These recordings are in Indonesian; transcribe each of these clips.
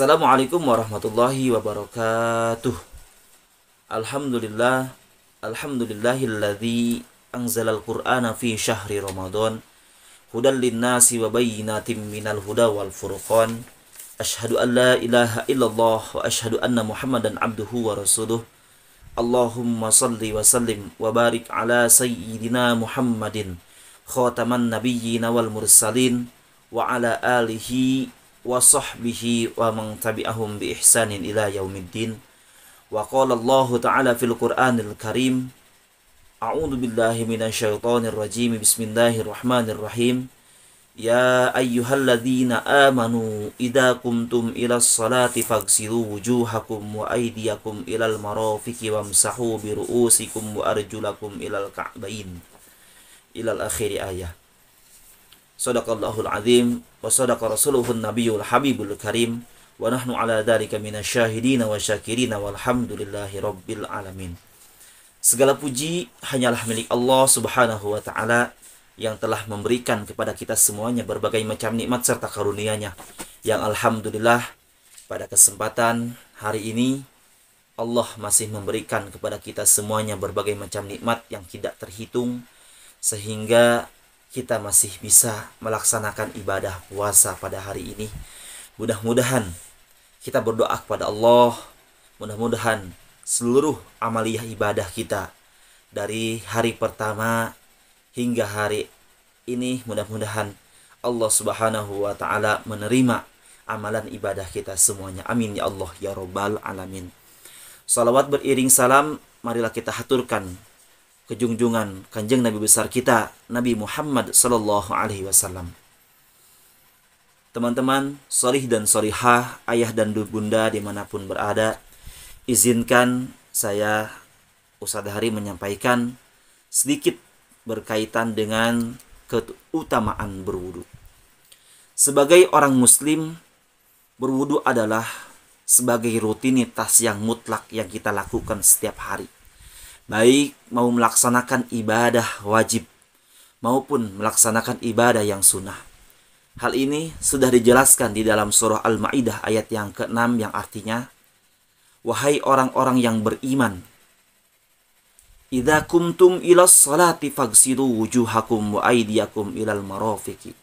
Assalamualaikum warahmatullahi wabarakatuh. Alhamdulillah, alhamdulillahilladzi anzalal qur'ana fi syahri Ramadan hudan linnasi wa bayyinatin minal huda wal furqan. Asyhadu an la ilaha illallah wa asyhadu anna Muhammadan abduhu wa rasuluh. Allahumma salli wa sallim wa barik ala sayyidina Muhammadin khataman nabiyyin wal mursalin wa ala alihi wa sahbihi wa man tabi'ahum bi ihsanin ila yaumiddin. Wa qala Allah ta'ala fil Qur'anil Karim, a'udzu billahi minasyaitonir rajim, bismillahirrahmanirrahim. Ya ayyuhalladzina amanu idza qumtum ilas salati faghsilu wujuhakum wa aydiyakum ilal marafiqi wamsahu bi ru'usikum wa arjulakum ilal ka'bain, ilal akhir ayah. Shadaqallahul azim wa shadaqa rasuluhun nabiyul habibul karim wa nahnu ala dzalika minasyahidina wa syakirina walhamdulillahi rabbil alamin. Segala puji hanyalah milik Allah Subhanahu wa taala yang telah memberikan kepada kita semuanya berbagai macam nikmat serta karunia-Nya, yang alhamdulillah pada kesempatan hari ini Allah masih memberikan kepada kita semuanya berbagai macam nikmat yang tidak terhitung, sehingga kita masih bisa melaksanakan ibadah puasa pada hari ini. Mudah-mudahan kita berdoa kepada Allah, mudah-mudahan seluruh amaliyah ibadah kita dari hari pertama hingga hari ini, mudah-mudahan Allah Subhanahu wa ta'ala menerima amalan ibadah kita semuanya. Amin ya Allah ya Rabbal alamin. Salawat beriring salam marilah kita haturkan kejunjungan kanjeng Nabi besar kita, Nabi Muhammad sallallahu alaihi wasallam. Teman-teman, solih dan solihah, ayah dan bunda dimanapun berada, izinkan saya Ustadz Hari menyampaikan sedikit berkaitan dengan keutamaan berwudu. Sebagai orang muslim, berwudu adalah sebagai rutinitas yang mutlak yang kita lakukan setiap hari. Baik mau melaksanakan ibadah wajib maupun melaksanakan ibadah yang sunnah. Hal ini sudah dijelaskan di dalam surah Al-Maidah ayat yang ke-6 yang artinya, wahai orang-orang yang beriman, idza kumtum ilas salati faghsilu wujuhakum wa aydiyakum ilal marafiqi.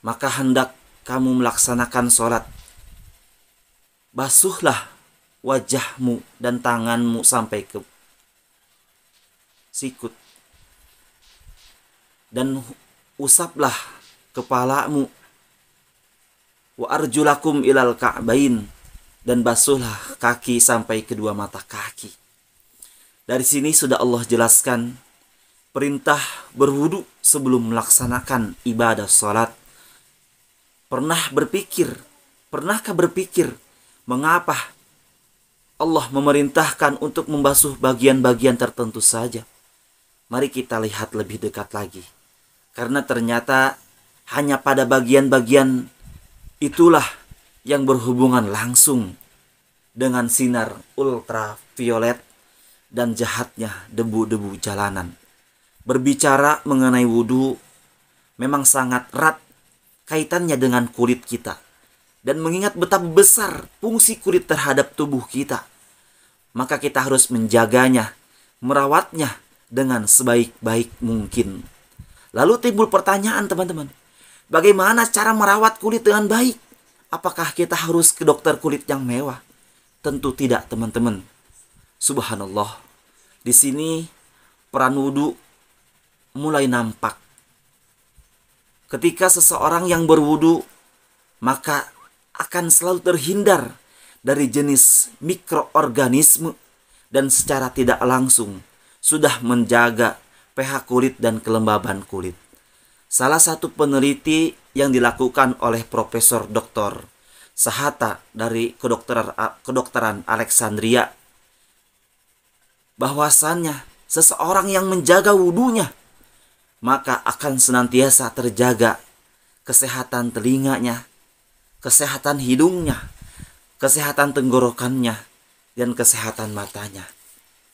Maka hendak kamu melaksanakan salat, basuhlah wajahmu dan tanganmu sampai ke sikut, dan usaplah kepalamu, wa arjulakum ilal ka'bain, dan basuhlah kaki sampai kedua mata kaki. Dari sini sudah Allah jelaskan perintah berwudu sebelum melaksanakan ibadah salat. Pernahkah berpikir mengapa Allah memerintahkan untuk membasuh bagian-bagian tertentu saja? Mari kita lihat lebih dekat lagi. Karena ternyata hanya pada bagian-bagian itulah yang berhubungan langsung dengan sinar ultraviolet dan jahatnya debu-debu jalanan. Berbicara mengenai wudu memang sangat erat kaitannya dengan kulit kita. Dan mengingat betapa besar fungsi kulit terhadap tubuh kita, maka kita harus menjaganya, merawatnya dengan sebaik-baik mungkin. Lalu timbul pertanyaan teman-teman, bagaimana cara merawat kulit dengan baik? Apakah kita harus ke dokter kulit yang mewah? Tentu tidak teman-teman. Subhanallah. Di sini peran wudu mulai nampak. Ketika seseorang yang berwudu, maka akan selalu terhindar dari jenis mikroorganisme dan secara tidak langsung sudah menjaga pH kulit dan kelembaban kulit. Salah satu peneliti yang dilakukan oleh Profesor Dr. Sahata dari kedokteran Alexandria, bahwasannya seseorang yang menjaga wudunya maka akan senantiasa terjaga kesehatan telinganya, kesehatan hidungnya, kesehatan tenggorokannya, dan kesehatan matanya.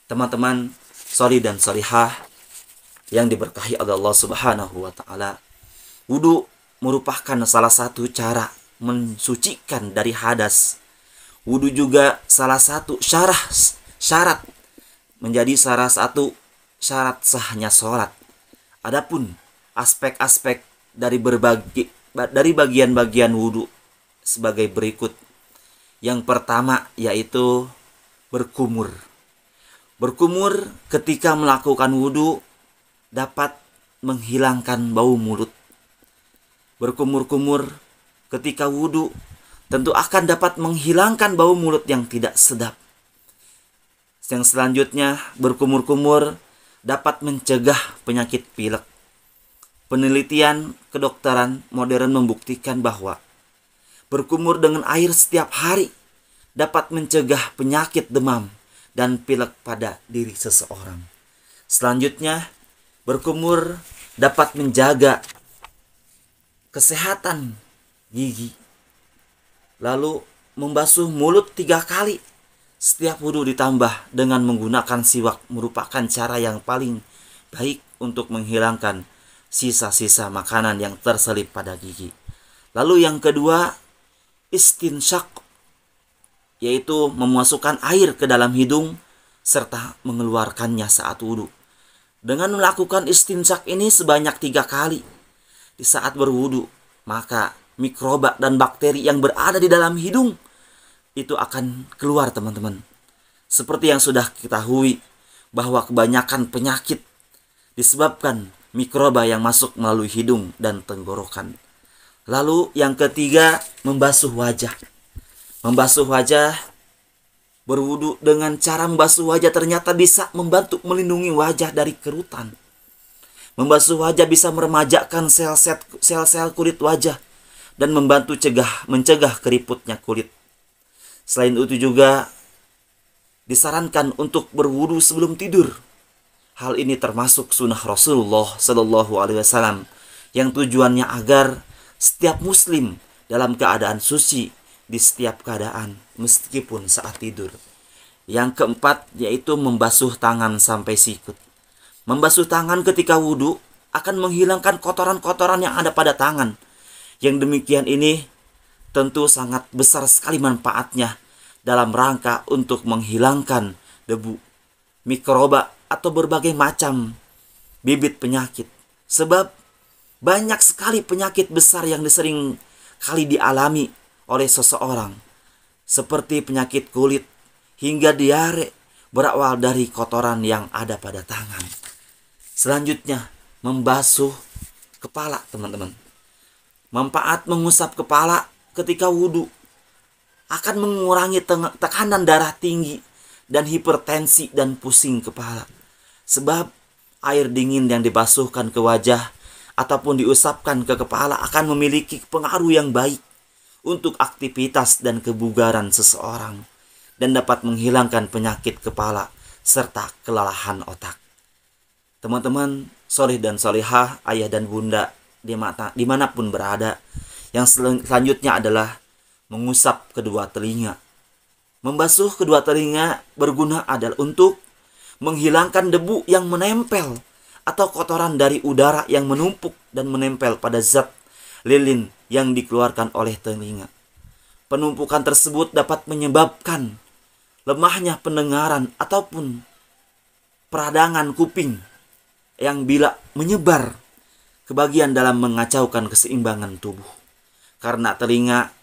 Teman-teman, soli dan solihah yang diberkahi oleh Allah Subhanahu wa ta'ala, wudu merupakan salah satu cara mensucikan dari hadas. Wudu juga salah satu syarat menjadi salah satu syarat sahnya sholat. Adapun aspek-aspek dari bagian-bagian wudu sebagai berikut. Yang pertama yaitu berkumur. Berkumur ketika melakukan wudu dapat menghilangkan bau mulut. Berkumur-kumur ketika wudu tentu akan dapat menghilangkan bau mulut yang tidak sedap. Yang selanjutnya, berkumur-kumur dapat mencegah penyakit pilek. Penelitian kedokteran modern membuktikan bahwa berkumur dengan air setiap hari dapat mencegah penyakit demam dan pilek pada diri seseorang. Selanjutnya, berkumur dapat menjaga kesehatan gigi. Lalu, membasuh mulut 3 kali setiap wudu ditambah dengan menggunakan siwak merupakan cara yang paling baik untuk menghilangkan sisa-sisa makanan yang terselip pada gigi. Lalu yang kedua, istinsyak, yaitu memasukkan air ke dalam hidung serta mengeluarkannya saat wudu. Dengan melakukan istinsyak ini sebanyak 3 kali di saat berwudu, maka mikroba dan bakteri yang berada di dalam hidung itu akan keluar, teman-teman. Seperti yang sudah kita ketahui bahwa kebanyakan penyakit disebabkan mikroba yang masuk melalui hidung dan tenggorokan. Lalu yang ketiga, membasuh wajah. Membasuh wajah, berwudu dengan cara membasuh wajah ternyata bisa membantu melindungi wajah dari kerutan. Membasuh wajah bisa meremajakan sel-sel kulit wajah dan membantu mencegah keriputnya kulit. Selain itu juga disarankan untuk berwudu sebelum tidur. Hal ini termasuk sunnah Rasulullah Shallallahu Alaihi Wasallam yang tujuannya agar setiap muslim dalam keadaan suci di setiap keadaan meskipun saat tidur. Yang keempat yaitu membasuh tangan sampai sikut. Membasuh tangan ketika wudu akan menghilangkan kotoran-kotoran yang ada pada tangan. Yang demikian ini tentu sangat besar sekali manfaatnya dalam rangka untuk menghilangkan debu, mikroba, atau berbagai macam bibit penyakit. Sebab banyak sekali penyakit besar yang sering kali dialami oleh seseorang, seperti penyakit kulit hingga diare berawal dari kotoran yang ada pada tangan. Selanjutnya, membasuh kepala, teman-teman. Manfaat mengusap kepala ketika wudu akan mengurangi tekanan darah tinggi dan hipertensi dan pusing kepala. Sebab air dingin yang dibasuhkan ke wajah ataupun diusapkan ke kepala akan memiliki pengaruh yang baik untuk aktivitas dan kebugaran seseorang dan dapat menghilangkan penyakit kepala serta kelelahan otak. Teman-teman soleh dan solehah, ayah dan bunda dimanapun berada, yang selanjutnya adalah mengusap kedua telinga. Membasuh kedua telinga berguna adalah untuk menghilangkan debu yang menempel atau kotoran dari udara yang menumpuk dan menempel pada zat lilin yang dikeluarkan oleh telinga. Penumpukan tersebut dapat menyebabkan lemahnya pendengaran ataupun peradangan kuping yang bila menyebar ke bagian dalam mengacaukan keseimbangan tubuh. Karena telinga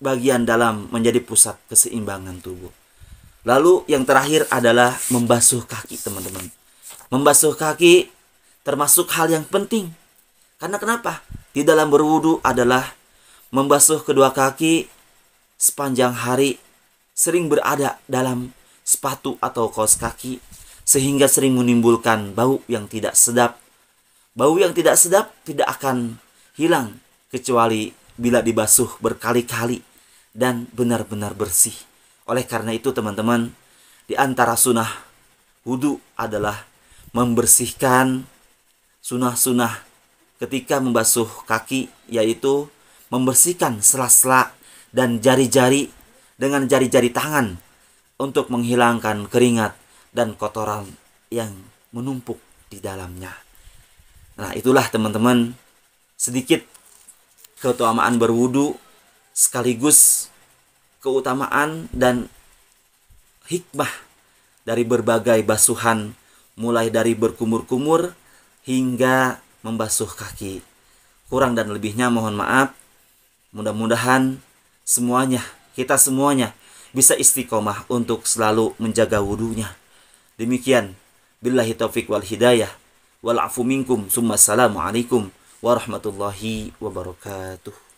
bagian dalam menjadi pusat keseimbangan tubuh. Lalu yang terakhir adalah membasuh kaki, teman-teman. Membasuh kaki termasuk hal yang penting. Karena kenapa? Di dalam berwudu adalah membasuh kedua kaki sepanjang hari sering berada dalam sepatu atau kaos kaki sehingga sering menimbulkan bau yang tidak sedap. Bau yang tidak sedap tidak akan hilang kecuali bila dibasuh berkali-kali dan benar-benar bersih. Oleh karena itu teman-teman, di antara sunnah wudu adalah membersihkan sunnah-sunnah ketika membasuh kaki, yaitu membersihkan sela-sela dan jari-jari dengan jari-jari tangan untuk menghilangkan keringat dan kotoran yang menumpuk di dalamnya. Nah, itulah teman-teman sedikit keutamaan berwudu sekaligus keutamaan dan hikmah dari berbagai basuhan, mulai dari berkumur-kumur hingga membasuh kaki. Kurang dan lebihnya mohon maaf. Mudah-mudahan kita semuanya bisa istiqomah untuk selalu menjaga wudunya. Demikian, billahi taufiq wal hidayah, wal afu minkum, summa assalamu alaikum warahmatullahi wabarakatuh.